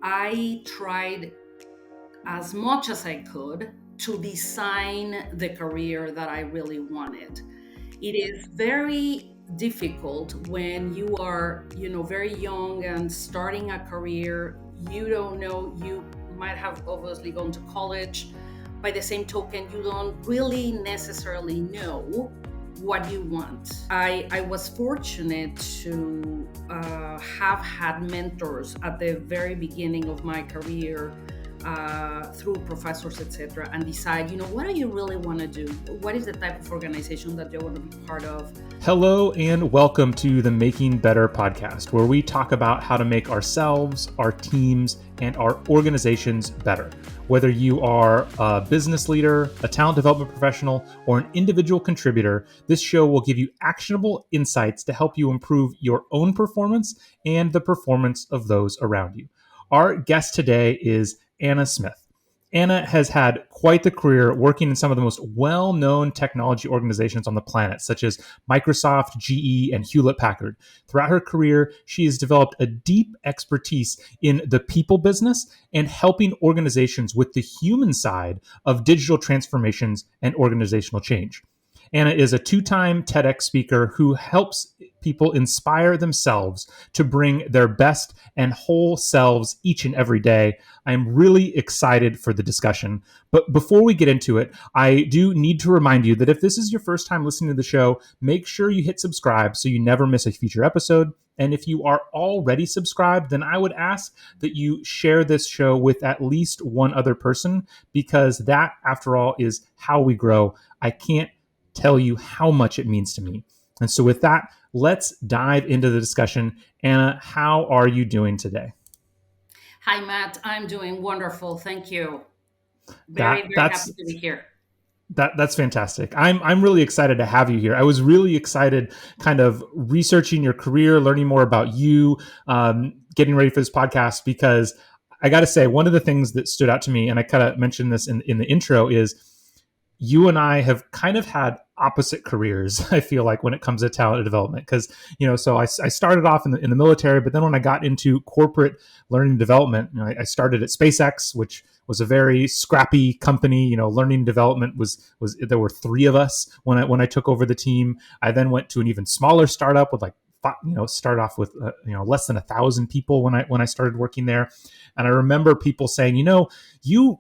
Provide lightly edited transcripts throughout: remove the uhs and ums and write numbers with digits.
I tried as much as I could to design the career that I really wanted. It is very difficult when you are, very young and starting a career. You don't know, you might have obviously gone to college. By the same token, you don't really necessarily know what you want. I was fortunate to have had mentors at the very beginning of my career, through professors, etc., and decide, what do you really want to do? What is the type of organization that you want to be part of? Hello and welcome to the Making Better podcast, where we talk about how to make ourselves, our teams, and our organizations better. Whether you are a business leader, a talent development professional, or an individual contributor, this show will give you actionable insights to help you improve your own performance and the performance of those around you. Our guest today is Anna Smith. Anna has had quite the career working in some of the most well-known technology organizations on the planet, such as Microsoft, GE, and Hewlett-Packard. Throughout her career, she has developed a deep expertise in the people business and helping organizations with the human side of digital transformations and organizational change. Anna is a two-time TEDx speaker who helps people inspire themselves to bring their best and whole selves each and every day. I'm really excited for the discussion. But before we get into it, I do need to remind you that if this is your first time listening to the show, make sure you hit subscribe so you never miss a future episode. And if you are already subscribed, then I would ask that you share this show with at least one other person, because that, after all, is how we grow. I can't tell you how much it means to me. And so with that, let's dive into the discussion. Anna, how are you doing today? Hi, Matt. I'm doing wonderful. Thank you. Very, That very happy that's to be here. that's fantastic. I'm really excited to have you here. I was really excited, kind of researching your career, learning more about you, getting ready for this podcast, because I got to say, one of the things that stood out to me, and I kind of mentioned this in the intro, is you and I have kind of had opposite careers. I feel like when it comes to talent development, because so I started off in the military, but then when I got into corporate learning and development, I started at SpaceX, which was a very scrappy company. Learning and development was there were three of us when I took over the team. I then went to an even smaller startup with started off with less than 1,000 people when I started working there. And I remember people saying, you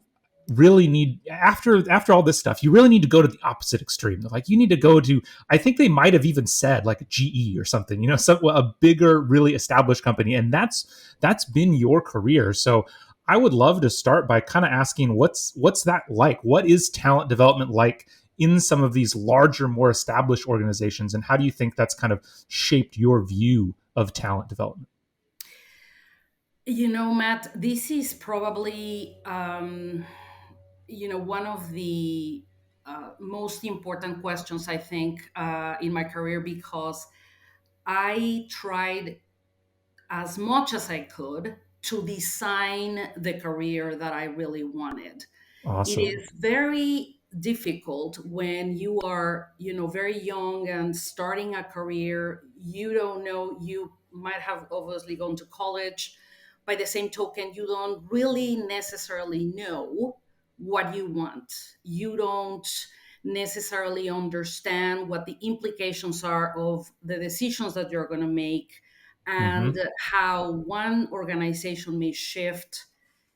really need, after all this stuff, you really need to go to the opposite extreme. Like, you need to go to, I think they might have even said, like, GE or something, a bigger, really established company. And that's been your career. So I would love to start by kind of asking, what's that like? What is talent development like in some of these larger, more established organizations? And how do you think that's kind of shaped your view of talent development? Matt, this is probably, one of the most important questions, I think, in my career, because I tried as much as I could to design the career that I really wanted. It Awesome. is very difficult when you are, very young and starting a career. You don't know, you might have obviously gone to college. By the same token, you don't really necessarily know what you want. You don't necessarily understand what the implications are of the decisions that you're going to make, and Mm-hmm. how one organization may shift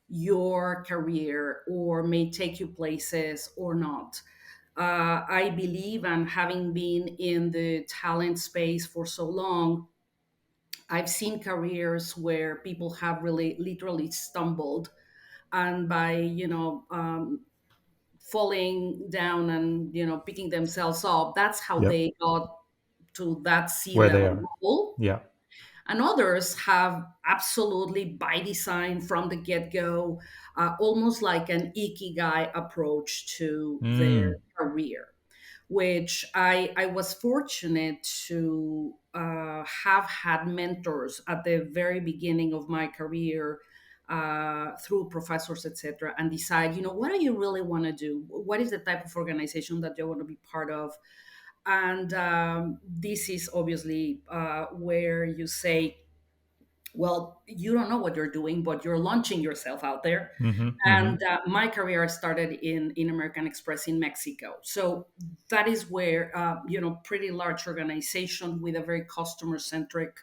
your career or may take you places or not. I believe, and having been in the talent space for so long, I've seen careers where people have really literally stumbled, and by falling down and picking themselves up, that's how Yep. they got to that C Where they level are. role. Yeah. And others have absolutely, by design from the get-go, almost like an ikigai approach to their Mm. career, which I was fortunate to have had mentors at the very beginning of my career, through professors, etc., and decide, what do you really want to do? What is the type of organization that you want to be part of? And this is obviously where you say, Well, you don't know what you're doing, but you're launching yourself out there. Hmm. And Hmm. my career started in American Express in Mexico. So that is where, pretty large organization with a very customer centric,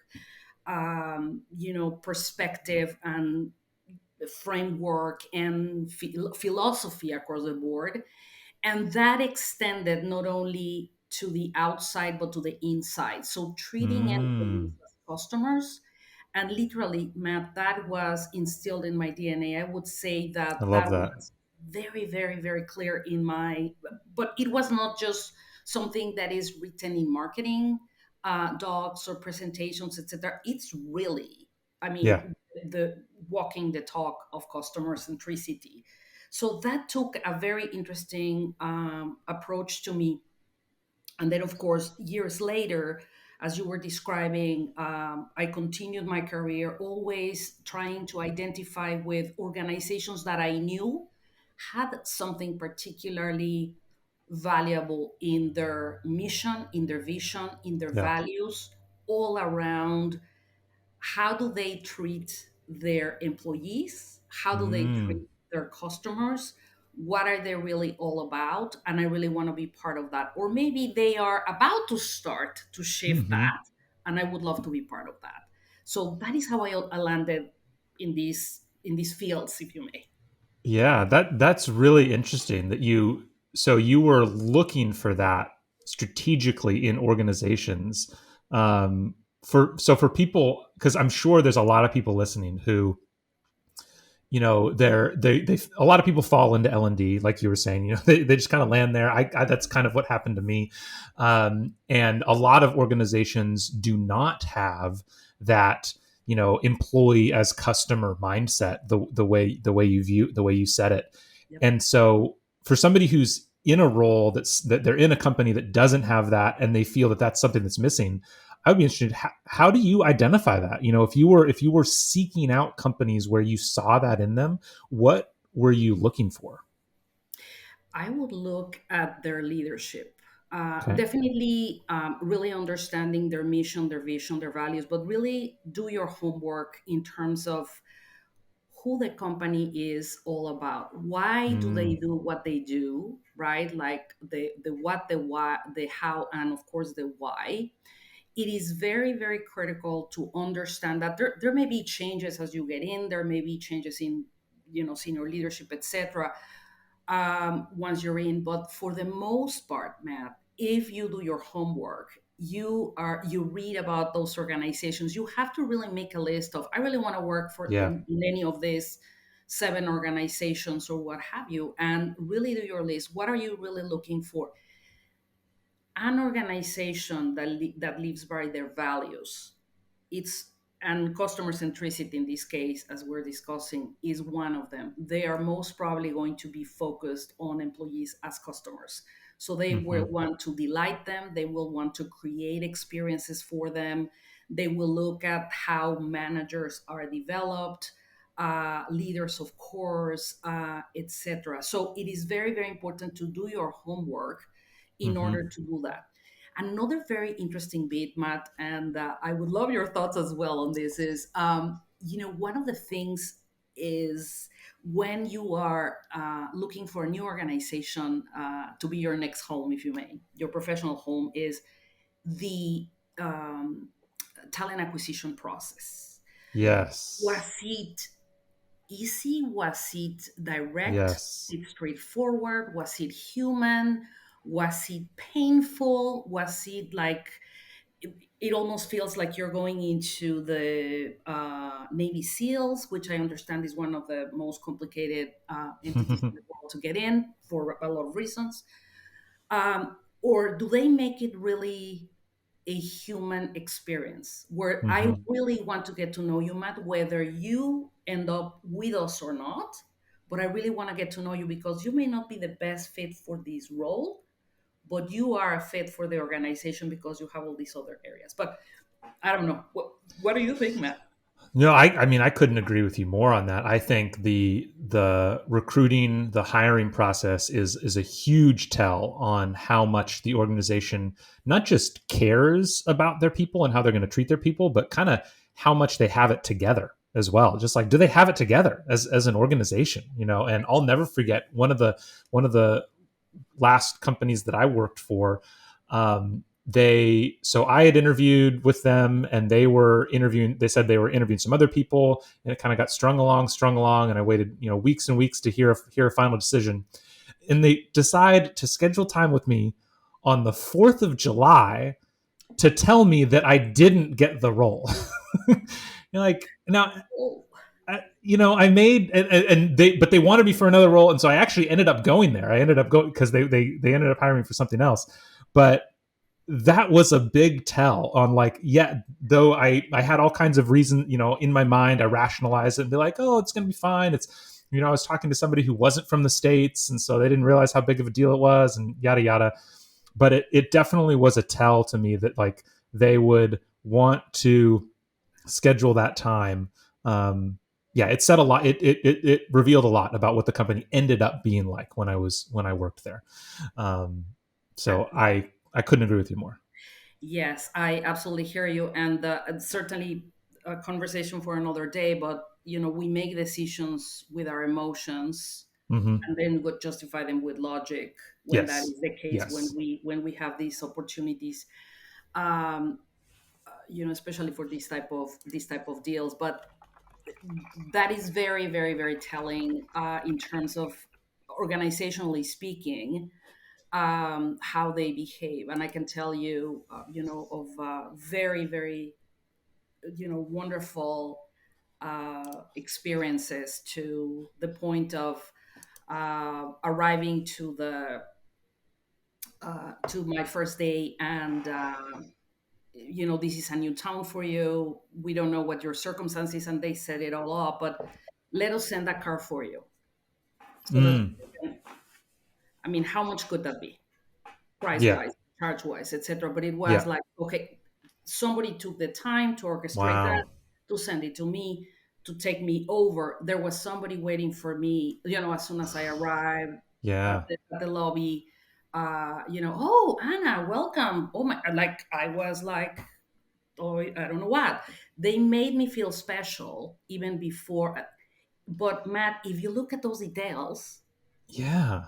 perspective and framework and philosophy across the board. And that extended not only to the outside, but to the inside. So treating employees Mm, as customers. And literally, Matt, that was instilled in my DNA. I would say I that love that that. was very, very, very clear in my, but it was not just something that is written in marketing docs or presentations, etc. It's really, I Yeah. mean, the walking the talk of customer centricity. So that took a very interesting approach to me. And then, of course, years later, as you were describing, I continued my career always trying to identify with organizations that I knew had something particularly valuable in their mission, in their vision, in their Yeah. values, all around how do they treat their employees, how do they Mm, treat their customers, what are they really all about, and I really want to be part of that. Or maybe they are about to start to shift hmm. that, and I would love to be part of that. So that is how I landed in these fields, if you may. Yeah, that's really interesting that you were looking for that strategically in organizations. For people, because I'm sure there's a lot of people listening who, they a lot of people fall into L&D, like you were saying. They just kind of land there. That's kind of what happened to me. And a lot of organizations do not have that, employee as customer mindset, the way you said it. Yep. And so for somebody who's in a role that they're in a company that doesn't have that, and they feel that that's something that's missing, I would be interested. How do you identify that? If you were seeking out companies where you saw that in them, what were you looking for? I would look at their leadership. Okay. Definitely, really understanding their mission, their vision, their values, but really do your homework in terms of who the company is all about. Why do they Mm, do what they do, right? Like the what, the why, the how, and of course the why. It is very, very critical to understand that there may be changes as you get in, there may be changes in senior leadership, etc. Once you're in. But for the most part, Matt, if you do your homework, you read about those organizations, you have to really make a list of I really want to work for yeah. in any of these seven organizations or what have you, and really do your list. What are you really looking for? An organization that lives by their values, it's and customer centricity in this case, as we're discussing, is one of them. They are most probably going to be focused on employees as customers. So they will Hmm. want to delight them, they will want to create experiences for them, they will look at how managers are developed, leaders, of course, etc. So it is very, very important to do your homework in order Hmm. to do that. Another very interesting bit, Matt, and I would love your thoughts as well on this, is one of the things is when you are looking for a new organization to be your next home, if you may, your professional home, is the um, talent acquisition process. Was Yes. it easy? Was it direct? Yes. Was it straightforward? Was it human? Was it painful? Was it like it almost feels like you're going into the Navy SEALs, which I understand is one of the most complicated entities in the world to get in for a lot of reasons? Or do they make it really a human experience where I Hmm. really want to get to know you, Matt, whether you end up with us or not? But I really want to get to know you because you may not be the best fit for this role, but you are a fit for the organization because you have all these other areas. But I don't know. What do you think, Matt? No, I mean, I couldn't agree with you more on that. I think the recruiting, the hiring process is a huge tell on how much the organization not just cares about their people and how they're going to treat their people, but kind of how much they have it together as well. Just like, do they have it together as an organization? And I'll never forget one of the last companies that I worked for. So I had interviewed with them, and they were interviewing. They said they were interviewing some other people, and it kind of got strung along, and I waited weeks and weeks to hear a final decision. And they decide to schedule time with me on the 4th of July to tell me that I didn't get the role. Like, now, Oh, I made, but they wanted me for another role, and so I actually ended up going there. I ended up going because they ended up hiring me for something else. But that was a big tell on, like, yeah, though I had all kinds of reason, in my mind. I rationalized it and be like, oh, it's gonna be fine. It's, I was talking to somebody who wasn't from the States, and so they didn't realize how big of a deal it was, and yada yada. But it definitely was a tell to me that, like, they would want to schedule that time. Yeah, it said a lot. It revealed a lot about what the company ended up being like when I worked there. Um, so that, I couldn't agree with you more. yes, I absolutely hear you, and certainly a conversation for another day. But we make decisions with our emotions, Mm-hmm. and then would justify them with logic when that Yes. is the case. When Yes. we have these opportunities, um, especially for these type of deals. But that is very, very, very telling in terms of organizationally speaking, how they behave. And I can tell you, of very, very, wonderful experiences to the point of arriving to my first day, and this is a new town for you. We don't know what your circumstances, and they set it all up, but let us send a car for you so that, Mm. I mean, how much could that be, price Yeah. wise, charge wise, etc.? But it was Yeah. like, okay, somebody took the time to orchestrate that, Wow. to send it to me, to take me over. There was somebody waiting for me, as soon as I arrived at Yeah. the lobby. Oh, Anna, welcome. Oh my, like I was like, oh, I don't know what. They made me feel special even before. But Matt, if you look at those details, Yeah.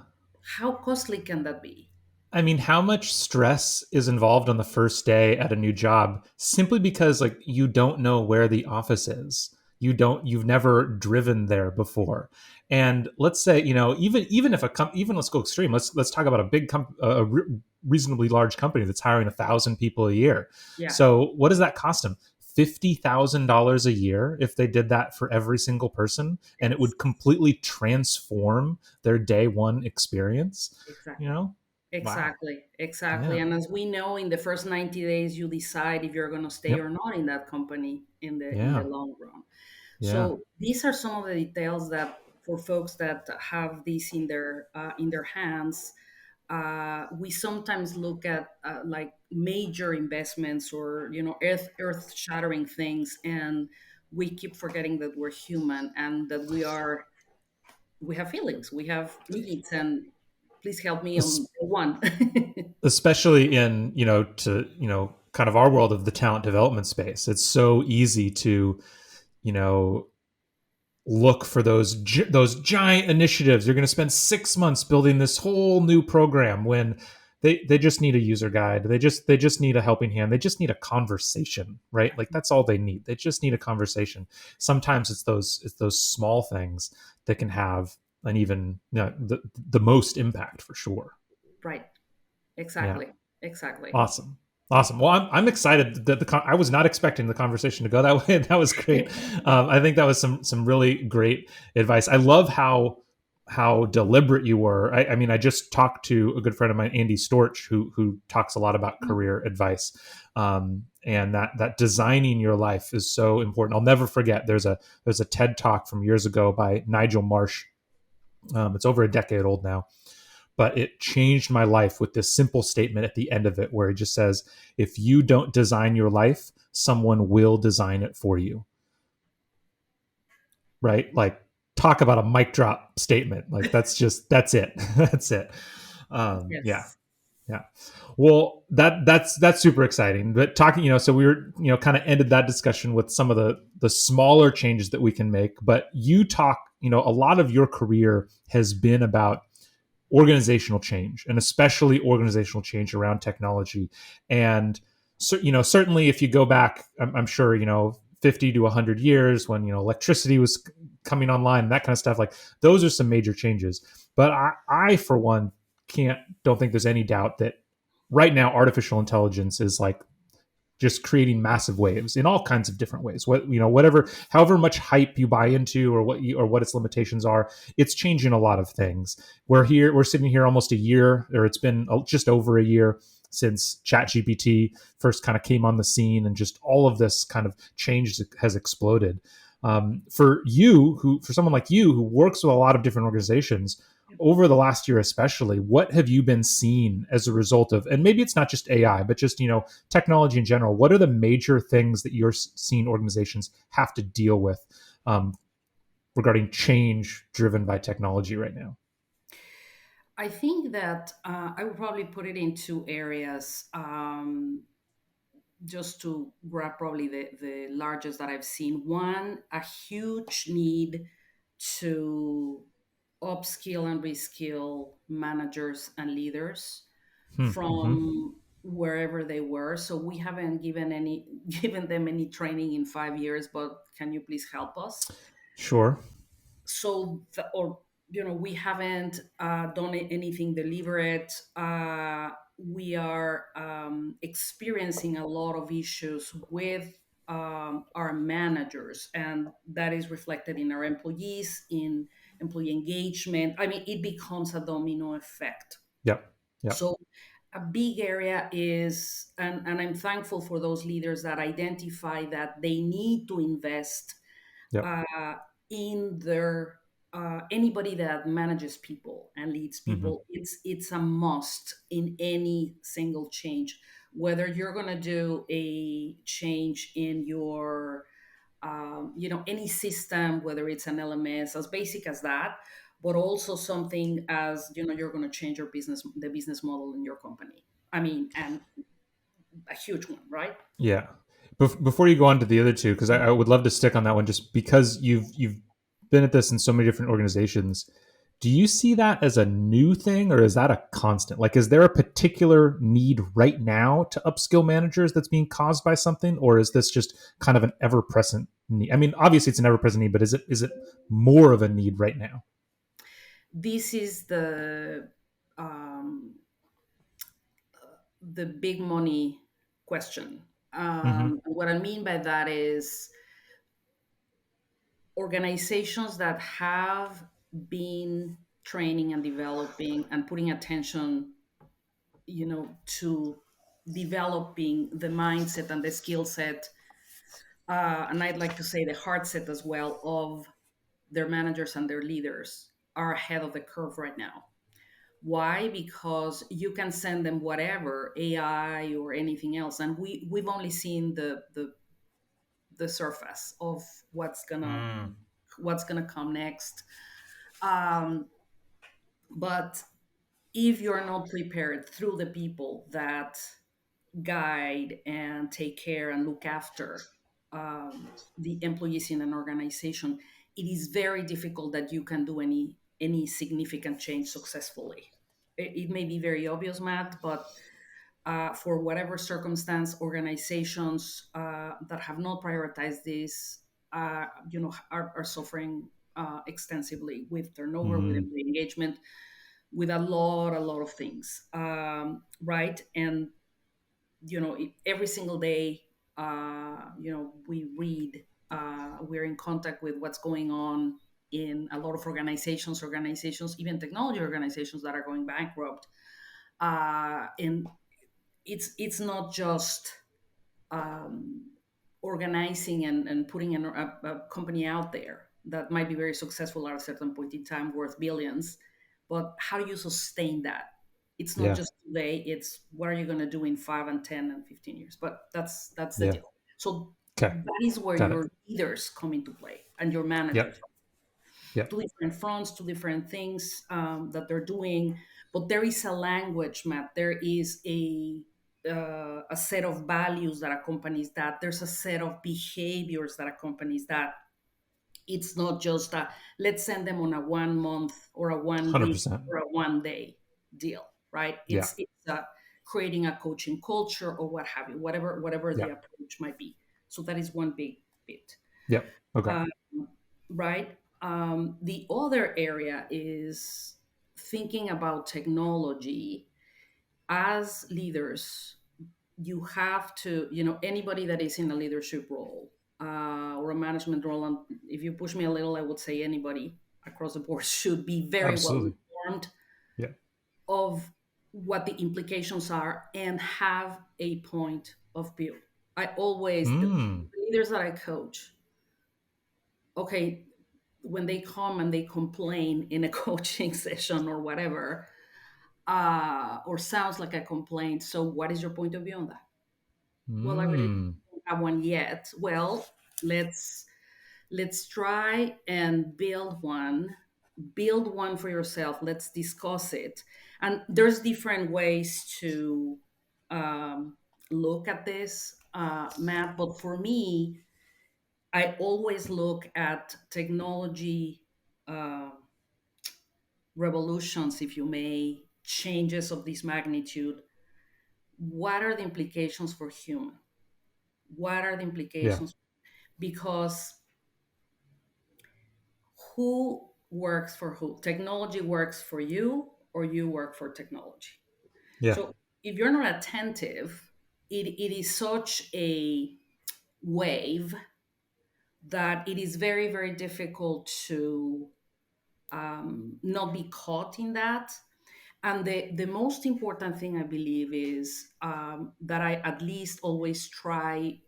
how costly can that be? I mean, how much stress is involved on the first day at a new job simply because, like, you don't know where the office is. You've never driven there before. And let's say, even if even let's go extreme. Let's talk about a reasonably large company that's hiring 1,000 people a year. Yeah, So what does that cost them? $50,000 a year if they did that for every single person, and it ex- would completely transform their day one experience. You exactly. know, wow. Exactly, exactly. Yeah. And as we know, in the first 90 days, you decide if you're going to stay Yep. or not in that company in the Yeah. long run. Yeah. So these are some of the details that, for folks that have these in their hands, we sometimes look at like major investments, or earth shattering things, and we keep forgetting that we're human, and that we have feelings, we have needs, and please help me on one. Especially in, kind of our world of the talent development space. It's so easy to, you know, look for those giant initiatives. You're going to spend 6 months building this whole new program when they just need a user guide. They just need a helping hand. They just need a conversation, right? Like, that's all they need. They just need a conversation. Sometimes it's those small things that can have an even, the most impact, for sure. Right. Yeah. Exactly. Exactly. Awesome. Awesome. Well, I'm excited that I was not expecting the conversation to go that way. That was great. I think that was some really great advice. I love how deliberate you were. I mean, I just talked to a good friend of mine, Andy Storch, who talks a lot about career advice, and that designing your life is so important. I'll never forget. There's a TED talk from years ago by Nigel Marsh. It's over a decade old now, but it changed my life with this simple statement at the end of it where he just says, if you don't design your life, someone will design it for you. Right? Like, talk about a mic drop statement. Like, that's it. That's it. Yeah. Yes. Yeah. Well, that's super exciting. But talking, so we were, kind of ended that discussion with some of the smaller changes that we can make. But you talk, a lot of your career has been about organizational change, and especially organizational change around technology. And so, certainly if you go back, I'm sure, 50 to 100 years when, electricity was coming online, that kind of stuff, like those are some major changes. But I for one, can't don't think there's any doubt that right now artificial intelligence is like just creating massive waves in all kinds of different ways. Whatever, however much hype you buy into, or what its limitations are, it's changing a lot of things. We're sitting here almost a year, or it's been just over a year since ChatGPT first kind of came on the scene, and just all of this kind of change has exploded. For someone like you who works with a lot of different organizations over the last year, especially, what have you been seeing as a result of, and maybe it's not just AI, but just, technology in general? What are the major things that you're seeing organizations have to deal with um, regarding change driven by technology right now? I think that I would probably put it in two areas, just to grab probably the largest that I've seen. One, a huge need to upskill and reskill managers and leaders Mm-hmm. from wherever they were. So we haven't given them any training in 5 years, but can you please help us? Sure. Or we haven't done anything deliberate. We are experiencing a lot of issues with our managers, and that is reflected in our employees, in employee engagement. I mean, it becomes a domino effect. Yep. Yep. So a big area is, and I'm thankful for those leaders that identify that they need to invest Yep. uh, in their anybody that manages people and leads Mm-hmm. people. It's a must in any single change, whether you're going to do a change in your any system, whether it's an LMS, as basic as that, but also something as you're going to change the business model in your company. I mean, and a huge one, right? Yeah. Before you go on to the other two, because I would love to stick on that one, just because you've been at this in so many different organizations. Do you see that as a new thing, or is that a constant? Like, is there a particular need right now to upskill managers that's being caused by something, or is this just kind of an ever present need? I mean, obviously it's an ever present need, but is it more of a need right now? This is um, the big money question. Mm-hmm. What I mean by that is organizations that have been training and developing and putting attention, to developing the mindset and the skill set, and I'd like to say the heart set as well of their managers and their leaders are ahead of the curve right now. Why? Because you can send them whatever AI or anything else, and we've only seen the surface of Mm. what's gonna come next. Um, but if you're not prepared through the people that guide and take care and look after the employees in an organization, it is very difficult that you can do any significant change successfully. It may be very obvious, Matt, but for whatever circumstance, organizations that have not prioritized this, are suffering extensively with turnover, with Mm-hmm. employee engagement, with a lot of things, right? And every single day, we read, we're in contact with what's going on in a lot of organizations, even technology organizations that are going bankrupt. And it's not just um, organizing and putting a company out there that might be very successful at a certain point in time, worth billions, but how do you sustain that? It's not Yeah. just today, it's what are you going to do in 5 and 10 and 15 years. But that's the Yeah. deal. So Okay. that is where Got it. your leaders come into play and your Yep. managers. Yeah. two different fronts, two different things that they're doing. But there is a language, Matt. There is a set of values that accompanies that. There's a set of behaviors that accompanies that. It's not just a let's send them on a 1 month or a 1 week 100%. or a 1 day deal, right? Yeah. It's creating a coaching culture or what have you, whatever the Yeah. approach might be. So that is one big bit, Yeah. Okay. um, right? The other area is thinking about technology as leaders. You have to, anybody that is in a leadership role or a management role, and if you push me a little, I would say anybody across the board should be very well Absolutely. informed Yeah. of what the implications are and have a point of view. I always, the Mm. leaders that I coach, okay, when they come and they complain in a coaching session or whatever, or sounds like a complaint, so what is your point of view on that? Well, I really Mm. don't have one yet. Well, let's let's try and build one for yourself. Let's discuss it. And there's different ways to um, look at this, Matt. But for me, I always look at technology revolutions, if you may, changes of this magnitude. What are the implications for human? What are the Yeah. implications? Because who works for who? Technology works for you, or you work for technology. Yeah. So if you're not attentive, it is such a wave that it is very, very difficult to not be caught in that. And the most important thing I believe is that I at least always try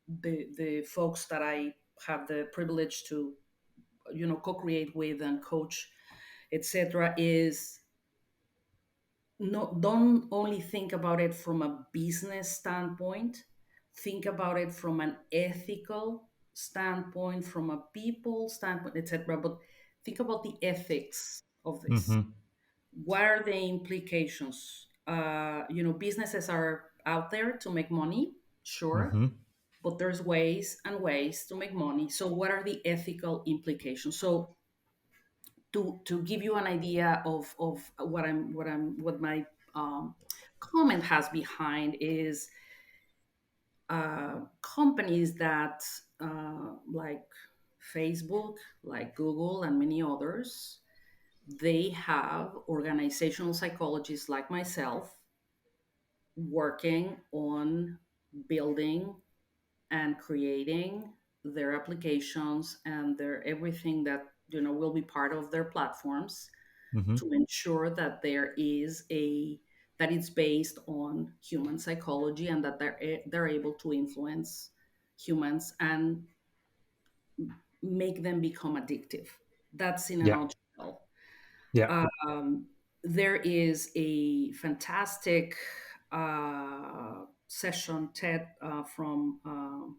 the folks that I have the privilege to co-create with and coach, etc., is no, don't only think about it from a business standpoint, think about it from an ethical standpoint, from a people standpoint, etc., but think about the ethics of this. Mm-hmm. What are the implications? Businesses are out there to make money, sure, Mm-hmm. but there's ways and ways to make money. So what are the ethical implications? So to give you an idea of what my um, comment has behind is companies that like Facebook, like Google, and many others, they have organizational psychologists like myself working on building and creating their applications and their everything that will be part of their platforms Mm-hmm. to ensure that that it's based on human psychology and that they're able to influence humans and make them become addictive. That's in a Yeah. nutshell. Yeah. Um, there is a fantastic session TED from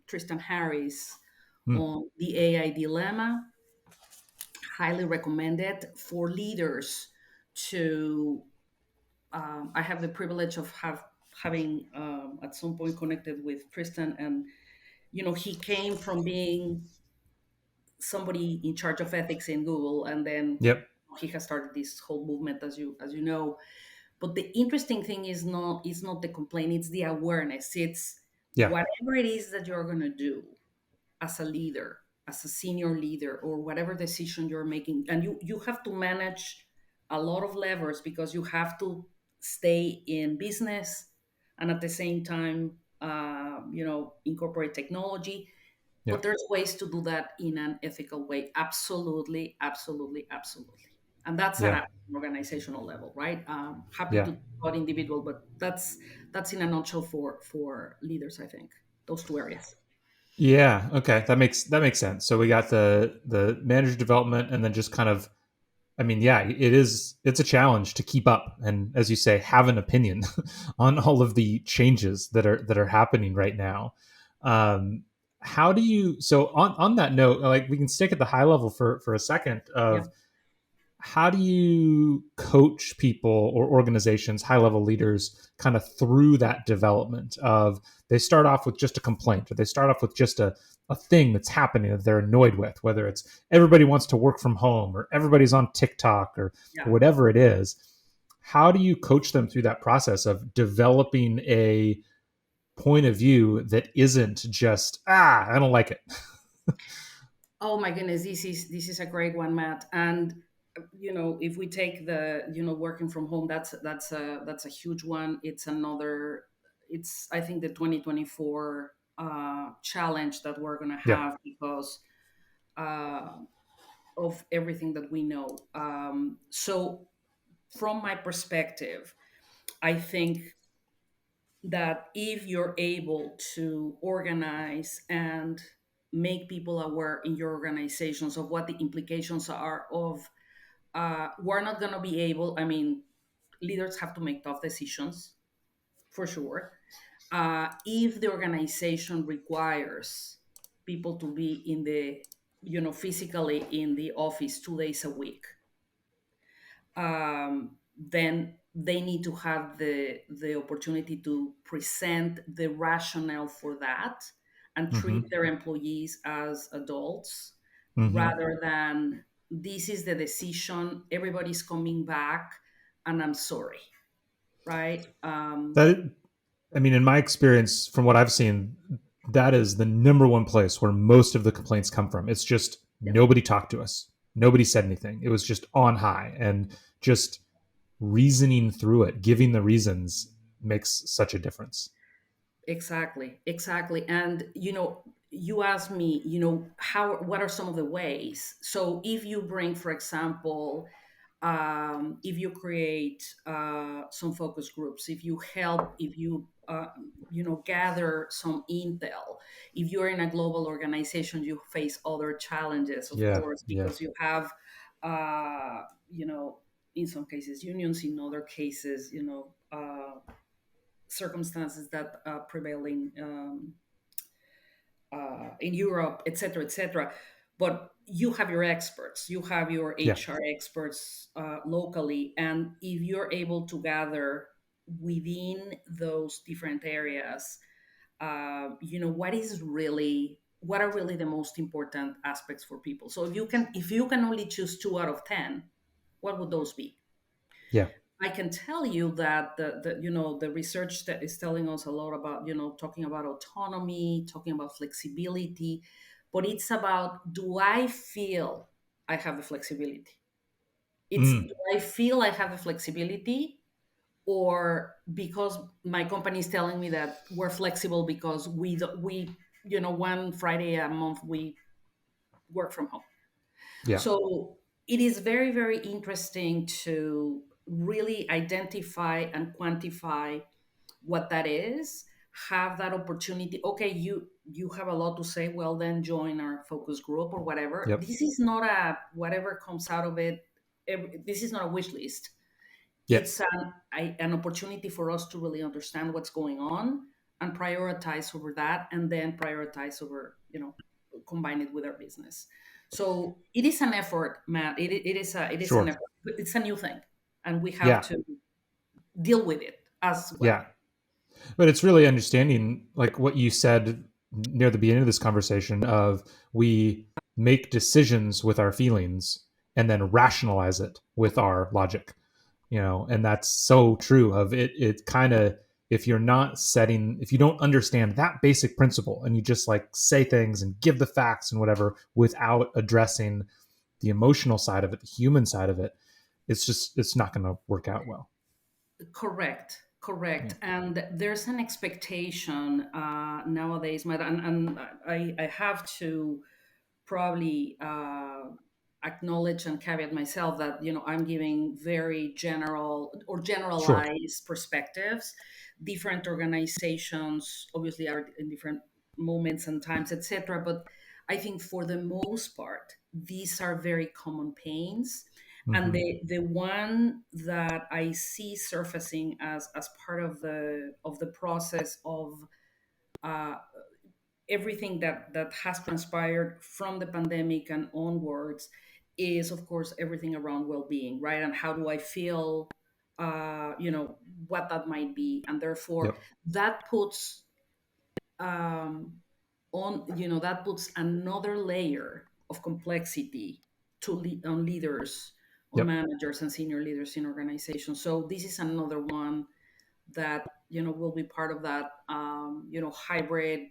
Tristan Harris Mm. on the AI dilemma. Highly recommended for leaders to. I have the privilege of having at some point connected with Tristan, and he came from being somebody in charge of ethics in Google, and then Yep. he has started this whole movement, as you know. But the interesting thing is not the complaint; it's the awareness. It's Yeah. whatever it is that you're going to do as a leader, as a senior leader, or whatever decision you're making, and you have to manage a lot of levers because you have to stay in business and at the same time, incorporate technology. Yeah. But there's ways to do that in an ethical way. Absolutely, absolutely, absolutely. And that's at Yeah. an organizational level, right? Happy Yeah. to talk about individual, but that's in a nutshell for leaders. I think those two areas. Yeah. Okay. That makes sense. So we got the manager development, and then just kind of, I mean, yeah, it's a challenge to keep up and, as you say, have an opinion on all of the changes that are happening right now. Um, How do you, so on that note, like we can stick at the high level for a second Yeah, of how do you coach people or organizations, high level leaders, kind of through that development of they start off with just a complaint or they start off with just a thing that's happening that they're annoyed with, whether it's everybody wants to work from home or everybody's on TikTok or yeah. whatever it is. How do you coach them through that process of developing a point of view that isn't just, I don't like it? Oh my goodness, this is a great one, Matt. And if we take the working from home, that's a huge one. It's another. It's I think the 2024 challenge that we're gonna Yeah. have because uh, of everything that we know. So from my perspective, I think that if you're able to organize and make people aware in your organizations of what the implications are of we're not going to be able, I mean, leaders have to make tough decisions for sure. If the organization requires people to be in the physically in the office 2 days a week, then they need to have the opportunity to present the rationale for that and treat Mm-hmm. their employees as adults Mm-hmm. rather than this is the decision, everybody's coming back, and I'm sorry, right? That, I mean, in my experience, from what I've seen, that is the number one place where most of the complaints come from. It's just Yeah, nobody talked to us. Nobody said anything. It was just on high, and just reasoning through it, giving the reasons makes such a difference. exactly, exactly. And you asked me, what are some of the ways? So if you bring, for example, if you create some focus groups, if you help, if you gather some intel, if you're in a global organization, you face other challenges, of Yeah. course, Yeah. because you have, uh, you know, in some cases unions, in other cases, circumstances that are prevailing in Europe, etc., etc. But you have your experts, you have your Yeah. HR experts locally, and if you're able to gather within those different areas, what are really the most important aspects for people. So if you can only choose 2 out of 10, what would those be? Yeah. I can tell you that the research that is telling us a lot about talking about autonomy, talking about flexibility, but it's about, do I feel I have the flexibility? It's, Mm. do I feel I have the flexibility, or because my company is telling me that we're flexible because we one Friday a month we work from home. Yeah. So it is very, very interesting to really identify and quantify what that is, have that opportunity. Okay, you have a lot to say, well then join our focus group or whatever. Yep. This is not a whatever comes out of it. This is not a wish list. Yeah. It's an opportunity for us to really understand what's going on and prioritize over that, and then prioritize over combine it with our business. So it is an effort, Matt. It is an Sure. effort. It's a new thing, and we have Yeah. to deal with it as well. Yeah. But it's really understanding like what you said near the beginning of this conversation of we make decisions with our feelings and then rationalize it with our logic, and that's so true of it. It kind of, if you don't understand that basic principle and you just like say things and give the facts and whatever without addressing the emotional side of it, the human side of it, it's not going to work out well. Correct, Yeah. correct. And there's an expectation nowadays, Matt, and I have to probably acknowledge and caveat myself that I'm giving very general or Sure. generalized perspectives. Different organizations obviously are in different moments and times, etc. But I think for the most part, these are very common pains. And Hmm. the one that I see surfacing as part of the process of uh, everything that has transpired from the pandemic and onwards is, of course, everything around well-being, right? And how do I feel, what that might be. And therefore Yep. that puts um, that puts another layer of complexity on leaders, on Yep. managers and senior leaders in organizations. So this is another one that will be part of that hybrid,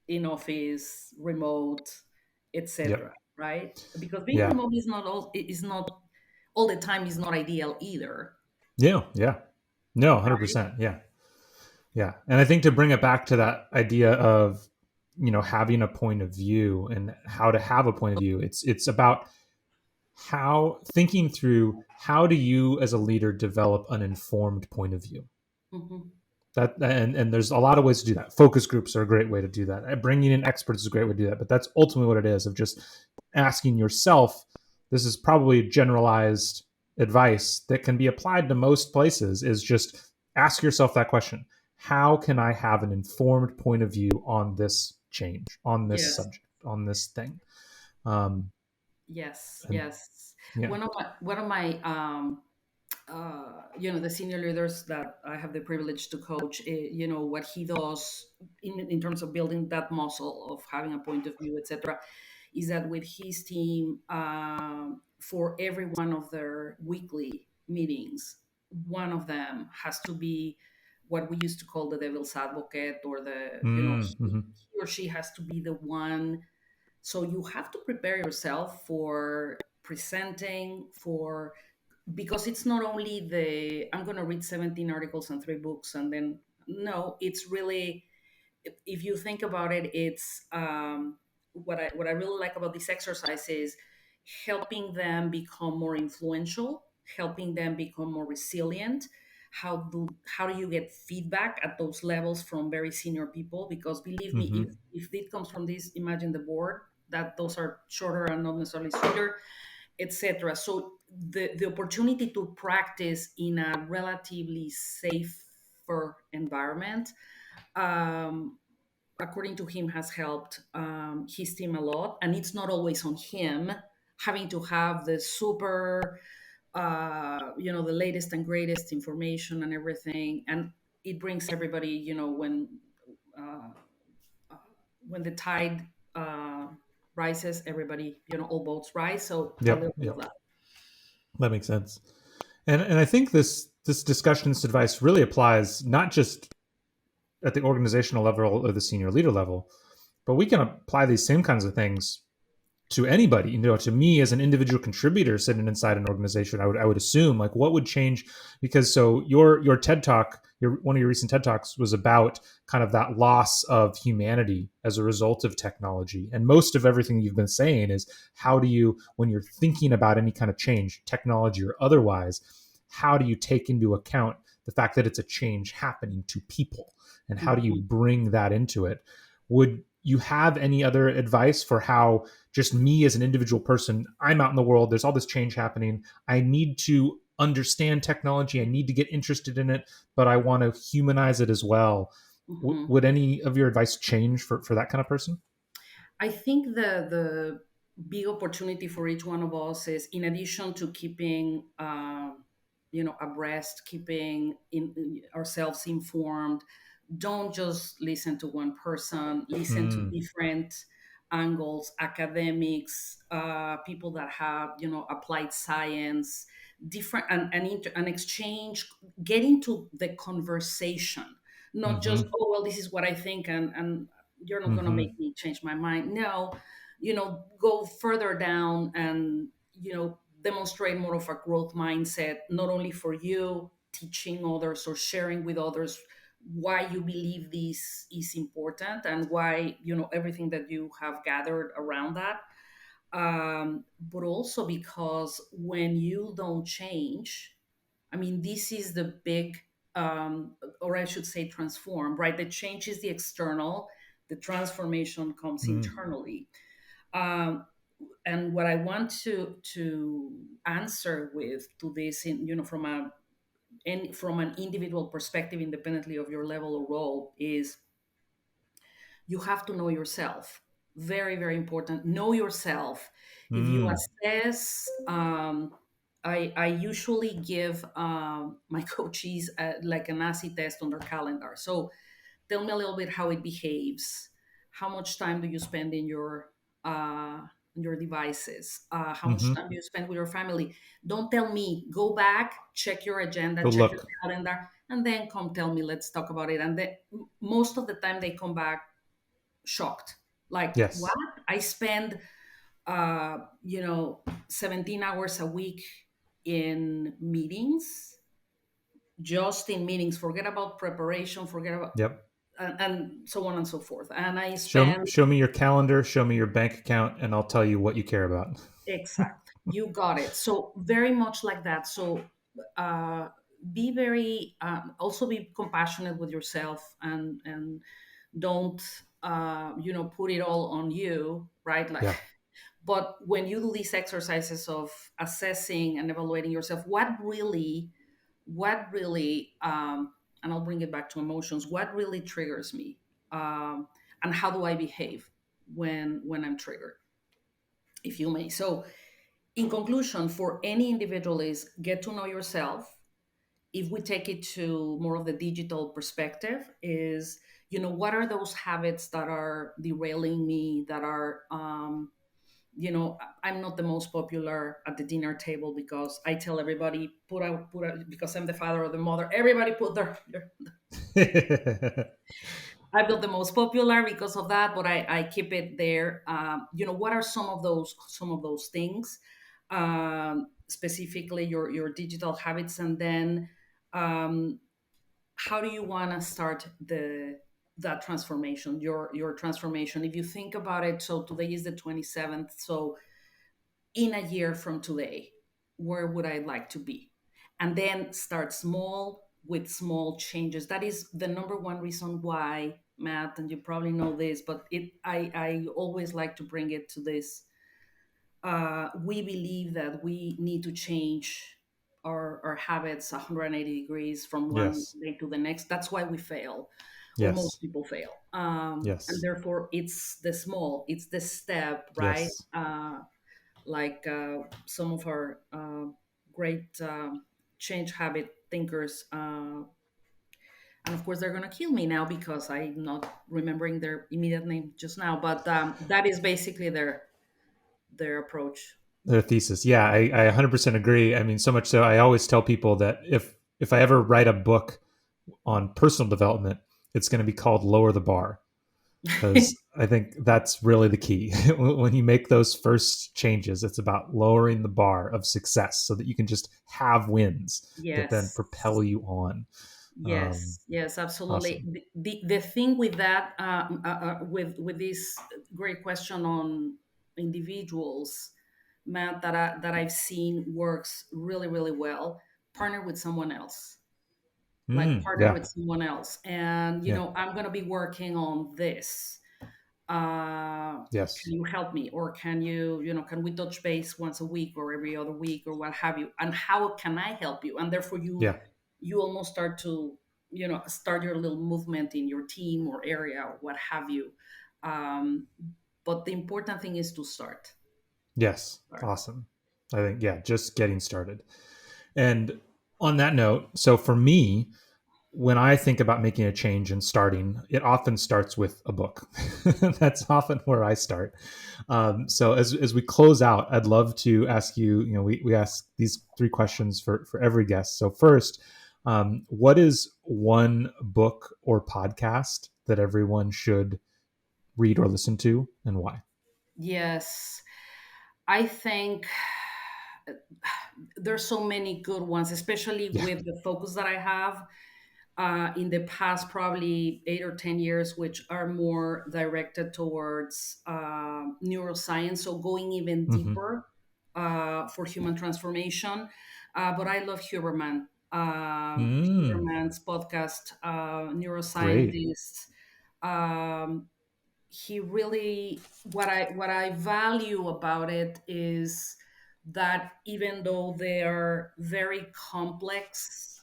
in office, remote, etc. Yep. Right? Because being Yeah. remote is not all the time, is not ideal either. Yeah. Yeah. No, Right? 100%. Yeah. Yeah. And I think to bring it back to that idea of, having a point of view and how to have a point of view, it's about how thinking through how do you as a leader develop an informed point of view. Hmm. And there's a lot of ways to do that. Focus groups are a great way to do that. Bringing in experts is a great way to do that. But that's ultimately what it is, of just asking yourself. This is probably generalized advice that can be applied to most places. Is just ask yourself that question: how can I have an informed point of view on this change, on this Yes. subject, on this thing? Um, Yes. and Yes. yeah. One of my the senior leaders that I have the privilege to coach, what he does in terms of building that muscle of having a point of view, etc., is that with his team, for every one of their weekly meetings, one of them has to be what we used to call the devil's advocate, or Mm-hmm. he or she has to be the one. So you have to prepare yourself for presenting, for because it's not only the I'm going to read 17 articles and 3 books, and then no, it's really, if you think about it, it's what I really like about this exercise is helping them become more influential, helping them become more resilient. How do you get feedback at those levels from very senior people? Because believe me, Mm-hmm. if it comes from this, imagine the board, that those are shorter and not necessarily sweeter, etc. So the opportunity to practice in a relatively safer environment, um, according to him, has helped his team a lot. And it's not always on him having to have the super, the latest and greatest information and everything. And it brings everybody, uh, when the tide rises, everybody, all boats rise. So a Yep. little bit of Yep. that. That makes sense. And I think this discussion, this advice really applies not just at the organizational level or the senior leader level, but we can apply these same kinds of things to anybody. To me as an individual contributor sitting inside an organization, I would assume, like, what would change. Because so your TED talk, one of your recent TED talks was about kind of that loss of humanity as a result of technology. And most of everything you've been saying is, how do you, when you're thinking about any kind of change, technology or otherwise, how do you take into account the fact that it's a change happening to people, and how do you Mhm. bring that into it? Would you have any other advice for how, just me as an individual person, I'm out in the world, there's all this change happening, I need to understand technology, I need to get interested in it, but I want to humanize it as well? Mhm. Would any of your advice change for that kind of person? I think the big opportunity for each one of us is, in addition to keeping abreast, keeping ourselves informed, don't just listen to one person, listen to Mm, different angles, academics, people that have applied science, different, and exchange, get into the conversation, not just, mm-hmm, oh well, this is what I think, and you're not going to mm-hmm, make me change my mind. No, go further down and demonstrate more of a growth mindset, not only for you, teaching others or sharing with others why you believe this is important, and why everything that you have gathered around that, but also because when you don't change, I mean, this is the big, or I should say transform, right? The change is the external, the transformation comes mm, internally. um, and what I want to answer with to this, from an individual perspective, independently of your level or role, is you have to know yourself. Very, very important. Know yourself. If you Mm, assess, I usually give my coaches like an acid test on their calendar. So tell me a little bit how it behaves. How much time do you spend in your devices? How much hmm. time do you spend with your family? Don't tell me. Go back, check your agenda, Go check your look. calendar, and then come tell me. Let's talk about it. And then most of the time they come back shocked. Like, what? Yes. I spend 17 hours a week in meetings, just in meetings. Forget about preparation. Forget about Yep. and so on and so forth. And I Show spend show me your calendar, show me your bank account, and I'll tell you what you care about. exact. You got it. So very much like that. So uh, be very also be compassionate with yourself and don't put it all on you, right? Like, Yeah. but when you do these exercises of assessing and evaluating yourself, what really and I'll bring it back to emotions, what really triggers me, and how do I behave when I'm triggered, if you may. So in conclusion, for any individual, is get to know yourself. If we take it to more of the digital perspective, is what are those habits that are derailing me, that are I'm not the most popular at the dinner table, because I tell everybody put out, because I'm the father or the mother, everybody put their I'm not the most popular because of that, but I keep it there. What are some of those things, specifically your digital habits, and then um, how do you want to start that transformation, your transformation? If you think about it, so today is the 27th, so in a year from today, where would I like to be? And then start small with small changes. That is the number one reason why, Matt, and you probably know this, but I always like to bring it to this. We believe that we need to change our habits 180 degrees from one Yes. day to the next. That's why we fail, or Yes. most people fail. And Yes. therefore, it's the step, right? Yes. Like some of our great change habit thinkers. And of course, they're going to kill me now because I'm not remembering their immediate name just now. But that is basically their approach. Their thesis. Yeah, I 100% agree. I mean, so much so I always tell people that if I ever write a book on personal development, it's going to be called Lower the Bar, because I think that's really the key. When you make those first changes, it's about lowering the bar of success so that you can just have wins that then Yes. propel you on. Um, Yes, absolutely. awesome. The thing with that, with this great question on individuals, Matt, that I've seen works really, really well. Partner with someone else, like partner Yeah. with someone else, and Yeah. I'm gonna be working on this. Can Yes. you help me, or can we touch base once a week or every other week or what have you, and how can I help you? And therefore Yeah. you almost start to start your little movement in your team or area or what have you. um, but the important thing is to Yes. start. Awesome. I think, yeah, just getting started. And on that note, so for me, when I think about making a change and starting, it often starts with a book. That's often where I start. So as we close out, I'd love to ask you, we ask these three questions for every guest. So first, what is one book or podcast that everyone should read or listen to, and why? Yes, I think there's so many good ones, especially Yeah. with the focus that I have in the past probably 8 or 10 years, which are more directed towards neuroscience, so going even Hmm. deeper for human transformation. But I love Huberman. Mm, Huberman's podcast, great. neuroscientist. Um, he really, what I value about it is that even though they are very complex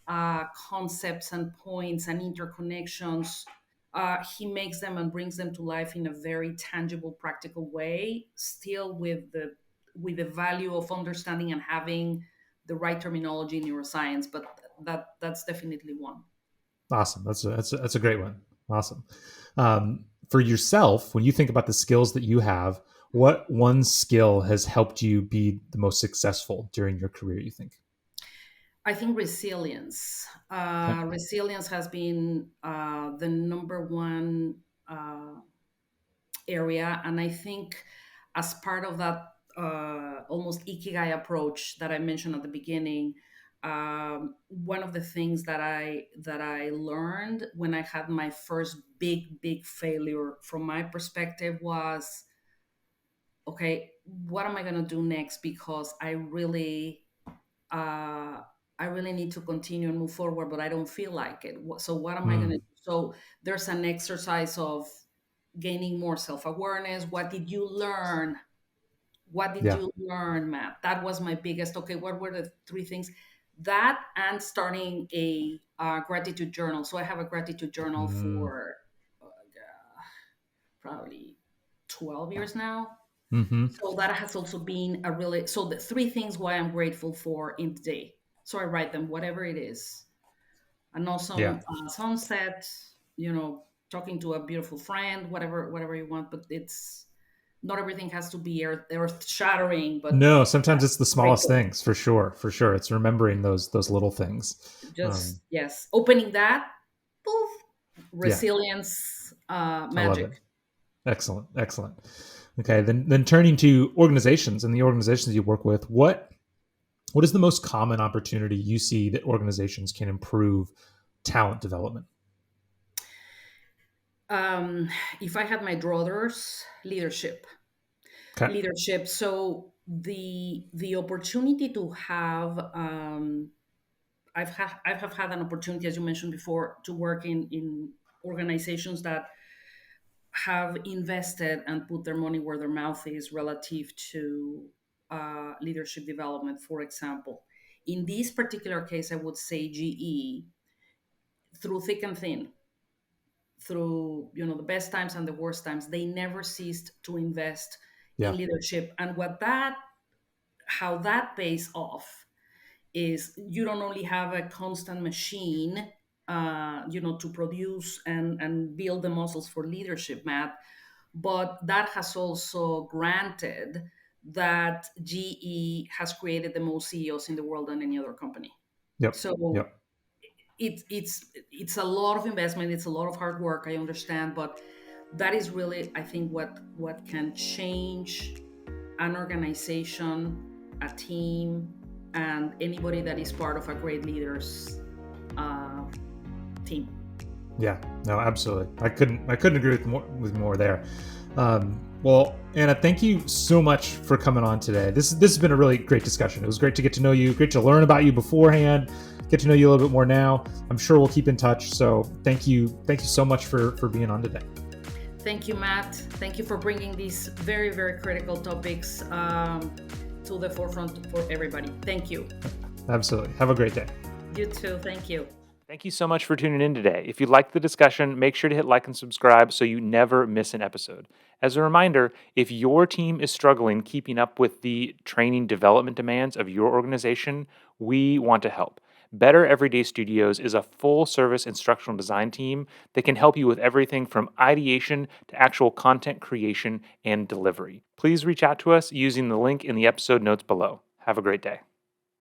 concepts and points and interconnections, he makes them and brings them to life in a very tangible, practical way, still with the value of understanding and having the right terminology in neuroscience. But that's definitely one. Awesome. That's a great one. Awesome. For yourself, when you think about the skills that you have, what one skill has helped you be the most successful during your career, you think? I think resilience. Okay. Resilience has been the number one uh, area, and I think as part of that almost ikigai approach that I mentioned at the beginning, one of the things that I learned when I had my first big failure from my perspective was, okay, what am I going to do next? Because uh, I really need to continue and move forward, but I don't feel like it. So what am I going to Mm, do? So there's an exercise of gaining more self-awareness. What did you learn? What did yeah. you learn, Matt? That was my biggest. Okay, what were the three things? That and starting a gratitude journal. So I have a gratitude journal Mm, for probably 12 years now. hmm. So that has also been a really, so the three things why I'm grateful for in the day. So I write them, whatever it is. An Yeah. awesome sunset, talking to a beautiful friend, whatever you want. But it's not everything has to be earth shattering, but No, sometimes it's the smallest grateful. things for sure. For sure. It's remembering those little things. Just yes, opening that, poof, Yeah. resilience, I love it. magic. Excellent. Excellent. Okay. Then turning to organizations and the organizations you work with, what is the most common opportunity you see that organizations can improve talent development? Um, if I had my druthers, Okay. leadership. So the opportunity to have I have had an opportunity, as you mentioned before, to work in organizations that have invested and put their money where their mouth is relative to leadership development. For example, in this particular case, I would say GE, through thick and thin, through the best times and the worst times, they never ceased to invest in Yeah. leadership. And how that pays off is you don't only have a constant machine, to produce and build the muscles for leadership, Matt, but that has also granted that GE has created the most CEOs in the world than any other company. Yep. So Yep. it's a lot of investment, it's a lot of hard work, I understand, but that is really, I think, what can change an organization, a team, and anybody that is part of a great leader's uh, team. Yeah. No, absolutely. I couldn't agree with more there. Well, Anna, thank you so much for coming on today. This has been a really great discussion. It was great to get to know you, great to learn about you beforehand, get to know you a little bit more now. I'm sure we'll keep in touch. So thank you so much for being on today. Thank you, Matt. Thank you for bringing these very, very critical topics to the forefront for everybody. Thank you. Absolutely. Have a great day. You too. Thank you. Thank you so much for tuning in today. If you liked the discussion, make sure to hit like and subscribe so you never miss an episode. As a reminder, if your team is struggling keeping up with the training development demands of your organization, we want to help. Better Everyday Studios is a full service instructional design team that can help you with everything from ideation to actual content creation and delivery. Please reach out to us using the link in the episode notes below. Have a great day.